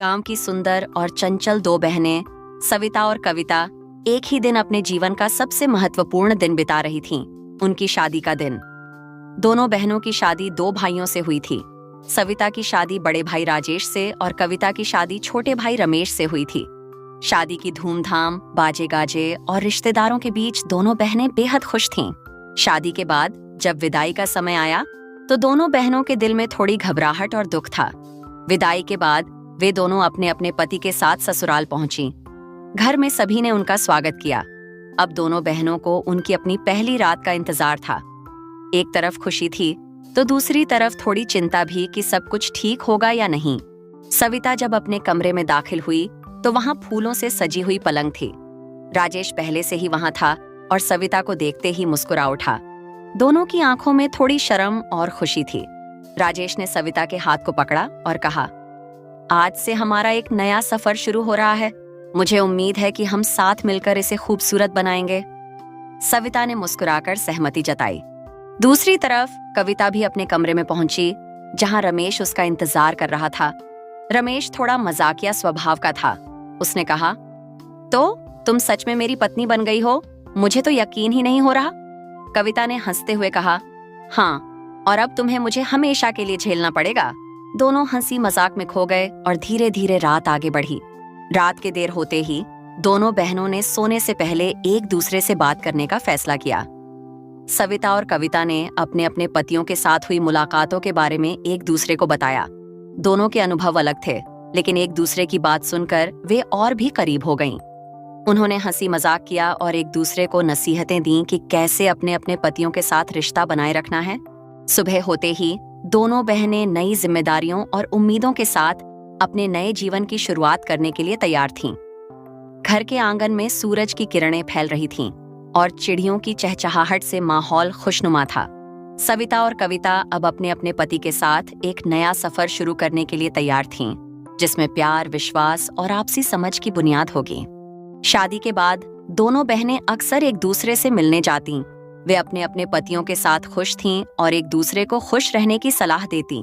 गांव की सुंदर और चंचल दो बहनें सविता और कविता एक ही दिन अपने जीवन का सबसे महत्वपूर्ण दिन बिता रही थीं, उनकी शादी का दिन। दोनों बहनों की शादी दो भाइयों से हुई थी। सविता की शादी बड़े भाई राजेश से और कविता की शादी छोटे भाई रमेश से हुई थी। शादी की धूमधाम, बाजे गाजे और रिश्तेदारों के बीच दोनों बहनें बेहद खुश थीं। शादी के बाद जब विदाई का समय आया तो दोनों बहनों के दिल में थोड़ी घबराहट और दुख था। विदाई के बाद वे दोनों अपने अपने पति के साथ ससुराल पहुंची। घर में सभी ने उनका स्वागत किया। अब दोनों बहनों को उनकी अपनी पहली रात का इंतजार था। एक तरफ खुशी थी तो दूसरी तरफ थोड़ी चिंता भी कि सब कुछ ठीक होगा या नहीं। सविता जब अपने कमरे में दाखिल हुई तो वहां फूलों से सजी हुई पलंग थी। राजेश पहले से ही वहां था और सविता को देखते ही मुस्कुरा उठा। दोनों की आंखों में थोड़ी शर्म और खुशी थी। राजेश ने सविता के हाथ को पकड़ा और कहा, आज से हमारा एक नया सफर शुरू हो रहा है। मुझे उम्मीद है कि हम साथ मिलकर इसे खूबसूरत बनाएंगे। सविता ने मुस्कुराकर सहमति जताई। दूसरी तरफ कविता भी अपने कमरे में पहुंची, जहां रमेश उसका इंतजार कर रहा था। रमेश थोड़ा मजाकिया स्वभाव का था। उसने कहा, तो तुम सच में मेरी पत्नी बन गई हो? मुझे तो यकीन ही नहीं हो रहा। कविता ने हंसते हुए कहा, हाँ, और अब तुम्हें मुझे हमेशा के लिए झेलना पड़ेगा। दोनों हंसी मजाक में खो गए और धीरे धीरे रात आगे बढ़ी। रात के देर होते ही दोनों बहनों ने सोने से पहले एक दूसरे से बात करने का फैसला किया। सविता और कविता ने अपने अपने पतियों के साथ हुई मुलाकातों के बारे में एक दूसरे को बताया। दोनों के अनुभव अलग थे, लेकिन एक दूसरे की बात सुनकर वे और भी करीब हो गईं। उन्होंने हंसी मजाक किया और एक दूसरे को नसीहतें दी कि कैसे अपने अपने पतियों के साथ रिश्ता बनाए रखना है। सुबह होते ही दोनों बहनें नई जिम्मेदारियों और उम्मीदों के साथ अपने नए जीवन की शुरुआत करने के लिए तैयार थीं। घर के आंगन में सूरज की किरणें फैल रही थीं और चिड़ियों की चहचहाहट से माहौल खुशनुमा था। सविता और कविता अब अपने अपने पति के साथ एक नया सफर शुरू करने के लिए तैयार थीं, जिसमें प्यार, विश्वास और आपसी समझ की बुनियाद होगी। शादी के बाद दोनों बहनें अक्सर एक दूसरे से मिलने जातीं। वे अपने अपने पतियों के साथ खुश थीं और एक दूसरे को खुश रहने की सलाह देतीं।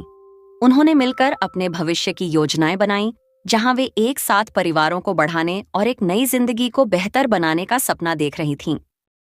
उन्होंने मिलकर अपने भविष्य की योजनाएं बनाईं, जहां वे एक साथ परिवारों को बढ़ाने और एक नई जिंदगी को बेहतर बनाने का सपना देख रही थीं।